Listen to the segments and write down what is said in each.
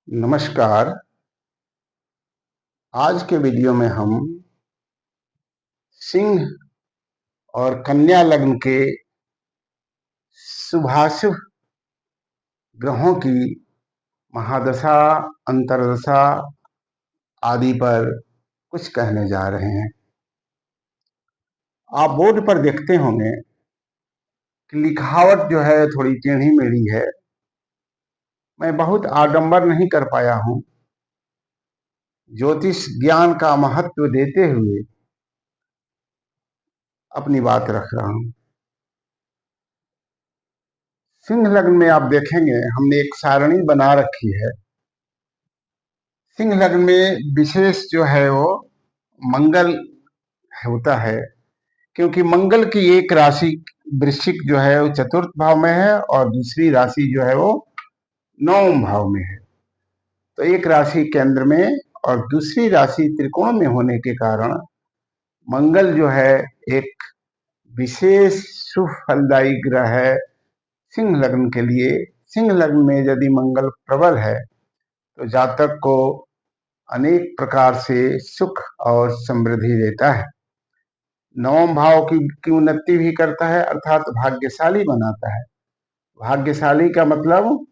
नमस्कार। आज के वीडियो में हम सिंह और कन्या लग्न के शुभाशुभ ग्रहों की महादशा, अंतर्दशा आदि पर कुछ कहने जा रहे हैं। आप बोर्ड पर देखते होंगे कि लिखावट जो है थोड़ी टेढ़ी मेढ़ी है। मैं बहुत आडंबर नहीं कर पाया हूं। ज्योतिष ज्ञान का महत्व देते हुए अपनी बात रख रहा हूं। सिंह लग्न में आप देखेंगे हमने एक सारणी बना रखी है। सिंह लग्न में विशेष जो है वो मंगल होता है, क्योंकि मंगल की एक राशि वृश्चिक जो है वो चतुर्थ भाव में है और दूसरी राशि जो है वो नवम भाव में है। तो एक राशि केंद्र में और दूसरी राशि त्रिकोण में होने के कारण मंगल जो है एक विशेष शुभ फलदायी ग्रह है सिंह लग्न के लिए। सिंह लग्न में यदि मंगल प्रबल है तो जातक को अनेक प्रकार से सुख और समृद्धि देता है। नवम भाव की उन्नति भी करता है, अर्थात भाग्यशाली बनाता है। भाग्यशाली का मतलब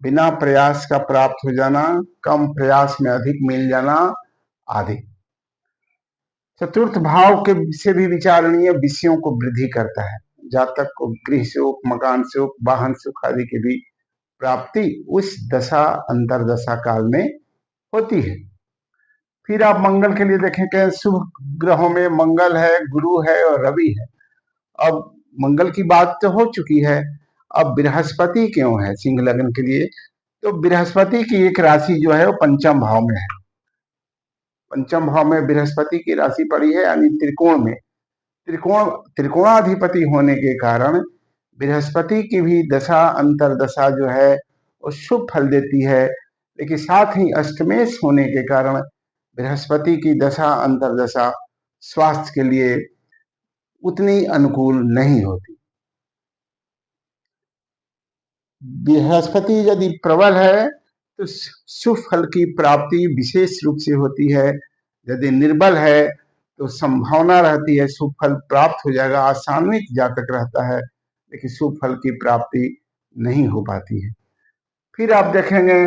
बिना प्रयास का प्राप्त हो जाना, कम प्रयास में अधिक मिल जाना आदि। चतुर्थ भाव के से भी विचारणीय विषयों को वृद्धि करता है। जातक को गृह सुख, मकान सुख, वाहन सुख आदि की भी प्राप्ति उस दशा अंतरदशा काल में होती है। फिर आप मंगल के लिए देखें कि शुभ ग्रहों में मंगल है, गुरु है और रवि है। अब मंगल की बात तो हो चुकी है, अब बृहस्पति क्यों है सिंह लग्न के लिए? तो बृहस्पति की एक राशि जो है वो पंचम भाव में है। पंचम भाव में बृहस्पति की राशि पड़ी है, यानी त्रिकोण में। त्रिकोणाधिपति होने के कारण बृहस्पति की भी दशा अंतरदशा जो है वो शुभ फल देती है, लेकिन साथ ही अष्टमेश होने के कारण बृहस्पति की दशा अंतरदशा स्वास्थ्य के लिए उतनी अनुकूल नहीं होती। बृहस्पति यदि प्रबल है तो शुभ फल की प्राप्ति विशेष रूप से होती है। यदि निर्बल है तो संभावना रहती है शुभ फल प्राप्त हो जाएगा, आशान्वित जातक रहता है, लेकिन शुभ फल की प्राप्ति नहीं हो पाती है। फिर आप देखेंगे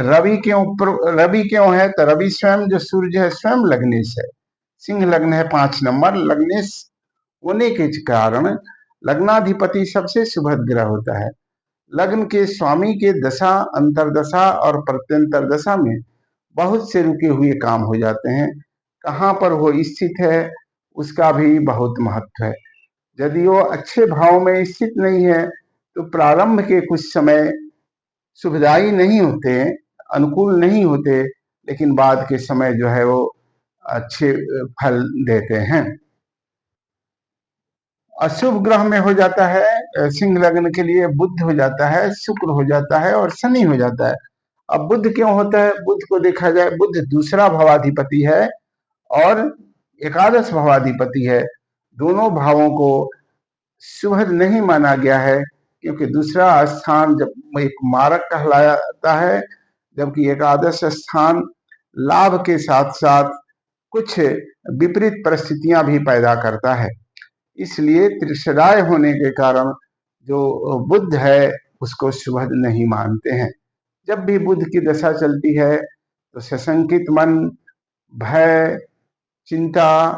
रवि क्यों है? तो रवि स्वयं जो सूर्य है स्वयं लग्नेश है। सिंह लग्न है 5 नंबर। लग्नेश होने के कारण लग्नाधिपति सबसे शुभ ग्रह होता है। लग्न के स्वामी के दशा, अंतरदशा और प्रत्यंतर दशा में बहुत से रुके हुए काम हो जाते हैं। कहाँ पर वो स्थित है उसका भी बहुत महत्व है। यदि वो अच्छे भाव में स्थित नहीं है तो प्रारंभ के कुछ समय सुखदायी नहीं होते, अनुकूल नहीं होते, लेकिन बाद के समय जो है वो अच्छे फल देते हैं। अशुभ ग्रह में हो जाता है सिंह लग्न के लिए बुध हो जाता है, शुक्र हो जाता है और शनि हो जाता है। अब बुध क्यों होता है? बुध को देखा जाए, बुध दूसरा भावाधिपति है और एकादश भावाधिपति है। दोनों भावों को शुभ नहीं माना गया है, क्योंकि दूसरा स्थान जब एक मारक कहलाया जाता है, जबकि एकादश स्थान लाभ के साथ साथ कुछ विपरीत परिस्थितियां भी पैदा करता है। इसलिए त्रिशराय होने के कारण जो बुध है उसको शुभ नहीं मानते हैं। जब भी बुध की दशा चलती है तो सशंकित मन, भय, चिंता,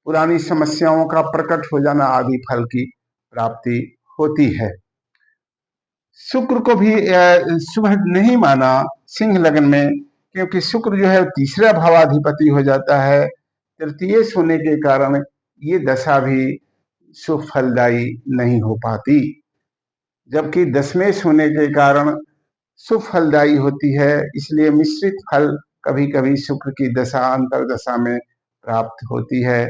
पुरानी समस्याओं का प्रकट हो जाना आदि फल की प्राप्ति होती है। शुक्र को भी शुभ नहीं माना सिंह लग्न में, क्योंकि शुक्र जो है तीसरा भावाधिपति हो जाता है। तृतीय होने के कारण ये दशा भी शुभ फलदायी नहीं हो पाती, जबकि दशमेश होने के कारण शुभ फलदायी होती है। इसलिए मिश्रित फल कभी कभी शुक्र की दशा अंतरदशा में प्राप्त होती है।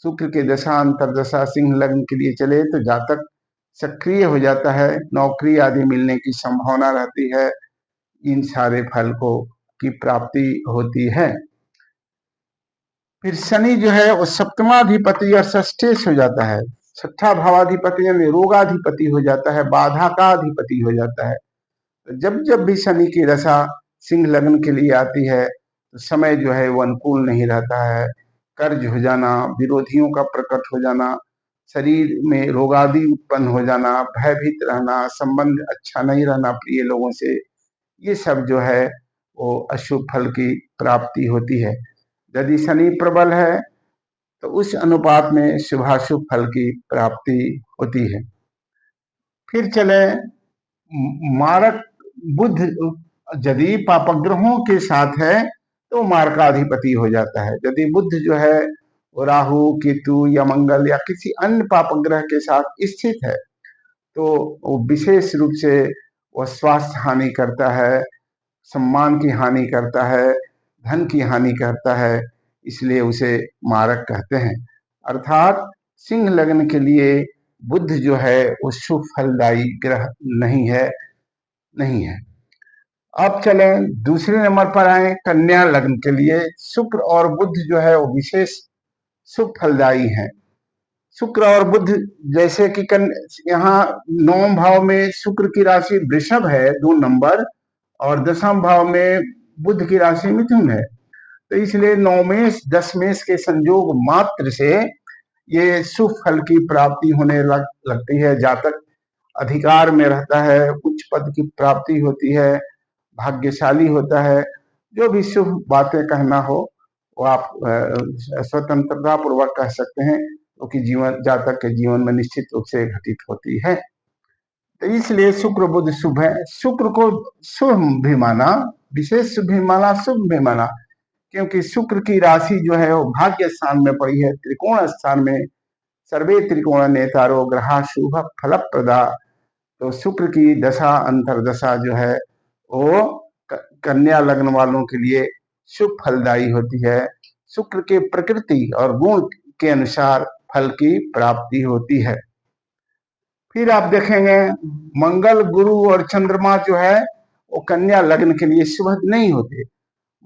शुक्र की दशा अंतरदशा सिंह लग्न के लिए चले तो जातक सक्रिय हो जाता है, नौकरी आदि मिलने की संभावना रहती है, इन सारे फल को की प्राप्ति होती है। फिर शनि जो है वो सप्तमाधिपति और षष्ठेश हो जाता है। छठा भावाधिपति यानी रोगाधिपति हो जाता है, बाधा का अधिपति हो जाता है। जब जब भी शनि की दशा सिंह लग्न के लिए आती है तो समय जो है वो अनुकूल नहीं रहता है। कर्ज हो जाना, विरोधियों का प्रकट हो जाना, शरीर में रोगादि उत्पन्न हो जाना, भयभीत रहना, संबंध अच्छा नहीं रहना प्रिय लोगों से, ये सब जो है वो अशुभ फल की प्राप्ति होती है। यदि शनि प्रबल है तो उस अनुपात में शुभाशुभ फल की प्राप्ति होती है। फिर चले मारक बुध यदि पापग्रहों के साथ है तो मारकाधिपति हो जाता है। यदि बुध जो है वो राहु, केतु या मंगल या किसी अन्य पापग्रह के साथ स्थित है तो वो विशेष रूप से वो स्वास्थ्य हानि करता है, सम्मान की हानि करता है, धन की हानि करता है, इसलिए उसे मारक कहते हैं। अर्थात सिंह लग्न के लिए बुध जो है वो शुभ फलदायी ग्रह नहीं है। अब चले दूसरे नंबर पर आए कन्या लग्न के लिए। शुक्र और बुध जो है वो विशेष शुभ फलदायी हैं। शुक्र और बुध जैसे कि यहाँ 9 भाव में शुक्र की राशि वृषभ है 2 नंबर, और 10वां भाव में बुध की राशि मिथुन है, तो इसलिए 9 मेष 10 मेष के संयोग मात्र से ये शुभ फल की प्राप्ति होने लगती है। जातक अधिकार में रहता है, उच्च पद की प्राप्ति होती है, भाग्यशाली होता है। जो भी शुभ बातें कहना हो वो आप स्वतंत्रता पूर्वक कह सकते हैं, क्योंकि जातक के जीवन में निश्चित रूप से घटित होती है। तो इसलिए शुक्र बुध शुभ है। शुक्र को शुभ भी माना, विशेष शुभ भी माना, शुभ भी माना, क्योंकि शुक्र की राशि जो है वो भाग्य स्थान में पड़ी है, त्रिकोण स्थान में। सर्वे त्रिकोण नेतारो ग्रहा शुभ फल प्रदा। तो शुक्र की दशा अंतरदशा जो है वो कन्या लग्न वालों के लिए शुभ फलदायी होती है। शुक्र के प्रकृति और गुण के अनुसार फल की प्राप्ति होती है। फिर आप देखेंगे मंगल, गुरु और चंद्रमा जो है वो कन्या लग्न के लिए शुभ नहीं होते।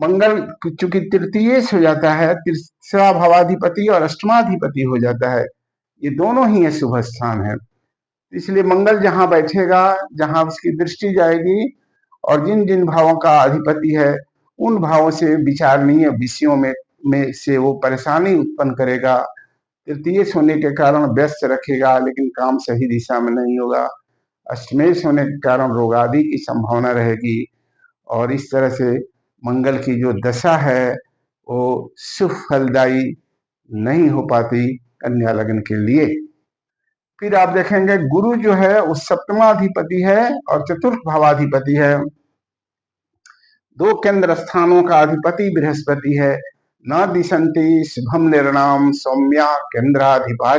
मंगल चूंकि तृतीय हो जाता है, तीसरा भावाधिपति और अष्टमाधिपति हो जाता है, ये दोनों ही शुभ स्थान है। इसलिए मंगल जहां बैठेगा, जहां उसकी दृष्टि जाएगी और जिन जिन भावों का अधिपति है उन भावों से विचारणीय विषयों में से वो परेशानी उत्पन्न करेगा। तृतीय होने के कारण व्यस्त रखेगा, लेकिन काम सही दिशा में नहीं होगा। अष्टमेश होने के कारण रोग आदि की संभावना रहेगी। और इस तरह से मंगल की जो दशा है वो शुभ फलदायी नहीं हो पाती कन्या लग्न के लिए। फिर आप देखेंगे गुरु जो है वो सप्तमाधिपति है और चतुर्थ भावाधिपति है। 2 केंद्र स्थानों का अधिपति बृहस्पति है। न दिशंति शुभम निर्णाम सौम्या केंद्राधिपा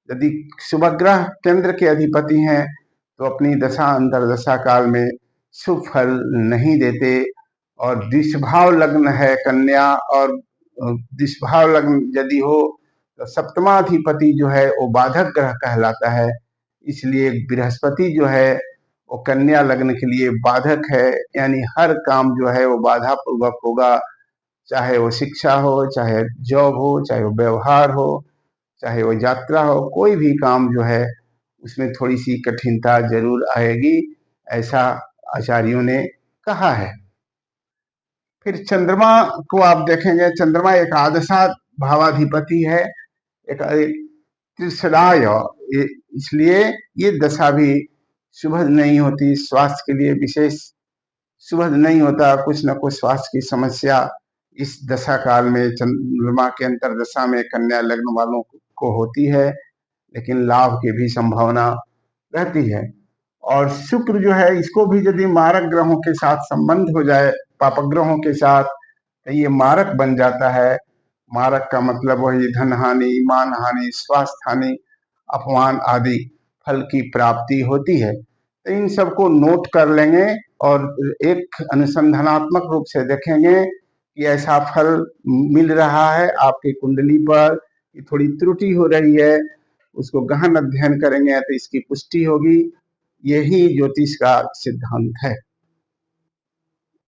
यदि शुभ ग्रह केंद्र के अधिपति हैं तो अपनी दशा अंतरदशा काल में शुभ फल नहीं देते। और दिशभाव लग्न है कन्या, और दिशभाव लग्न यदि हो तो सप्तमाधिपति जो है वो बाधक ग्रह कहलाता है। इसलिए बृहस्पति जो है वो कन्या लग्न के लिए बाधक है, यानी हर काम जो है वो बाधा पूर्वक होगा, चाहे वो शिक्षा हो, चाहे जॉब हो, चाहे वो व्यवहार हो, चाहे वो यात्रा हो, कोई भी काम जो है उसमें थोड़ी सी कठिनता जरूर आएगी, ऐसा आचार्यों ने कहा है। फिर चंद्रमा को आप देखेंगे, चंद्रमा एक आदशा भावाधिपति है, एक तीसराय, इसलिए ये दशा भी शुभ नहीं होती। स्वास्थ्य के लिए विशेष शुभ नहीं होता, कुछ न कुछ स्वास्थ्य की समस्या इस दशा काल में चंद्रमा के अंतरदशा में कन्या लग्न वालों को होती है, लेकिन लाभ की भी संभावना रहती है। और शुक्र जो है इसको भी यदि मारक ग्रहों के साथ संबंध हो जाए, पापग्रहों के साथ, तो ये मारक बन जाता है। मारक का मतलब वही धन हानि, मान हानि, स्वास्थ्य हानि, अपमान आदि फल की प्राप्ति होती है। तो इन सबको नोट कर लेंगे और एक अनुसंधानात्मक रूप से देखेंगे कि ऐसा फल मिल रहा है आपकी कुंडली पर, कि थोड़ी त्रुटि हो रही है, उसको गहन अध्ययन करेंगे तो इसकी पुष्टि होगी। यही ज्योतिष का सिद्धांत है।